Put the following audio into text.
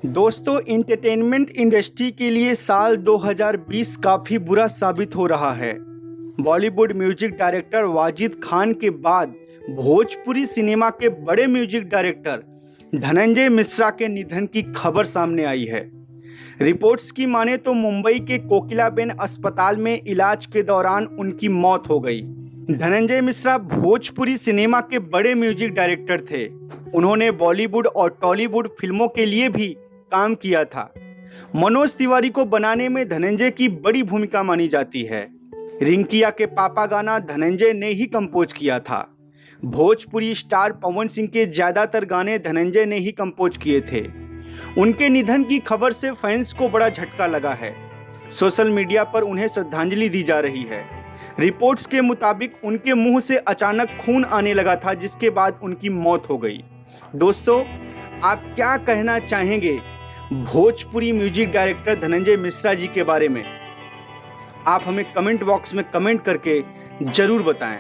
दोस्तों, entertainment industry के लिए साल 2020 काफ़ी बुरा साबित हो रहा है। बॉलीवुड म्यूजिक डायरेक्टर वाजिद खान के बाद भोजपुरी सिनेमा के बड़े म्यूजिक डायरेक्टर धनंजय मिश्रा के निधन की खबर सामने आई है। रिपोर्ट्स की माने तो मुंबई के कोकिलाबेन अस्पताल में इलाज के दौरान उनकी मौत हो गई। धनंजय मिश्रा भोजपुरी सिनेमा के बड़े म्यूजिक डायरेक्टर थे। उन्होंने बॉलीवुड और टॉलीवुड फिल्मों के लिए भी काम किया था। मनोज तिवारी को बनाने में धनंजय की बड़ी भूमिका मानी जाती है। रिंकिया के पापा गाना धनंजय ने ही कंपोज किया था। भोजपुरी स्टार पवन सिंह के ज़्यादातर गाने धनंजय ने ही कंपोज किए थे। उनके निधन की खबर से फैंस को बड़ा झटका लगा है। सोशल मीडिया पर उन्हें श्रद्धांजलि दी जा रही है। रिपोर्ट्स के मुताबिक उनके मुंह से अचानक खून आने लगा था, जिसके बाद उनकी मौत हो गई। दोस्तों, आप क्या कहना चाहेंगे भोजपुरी म्यूजिक डायरेक्टर धनंजय मिश्रा जी के बारे में? आप हमें कमेंट बॉक्स में कमेंट करके ज़रूर बताएं।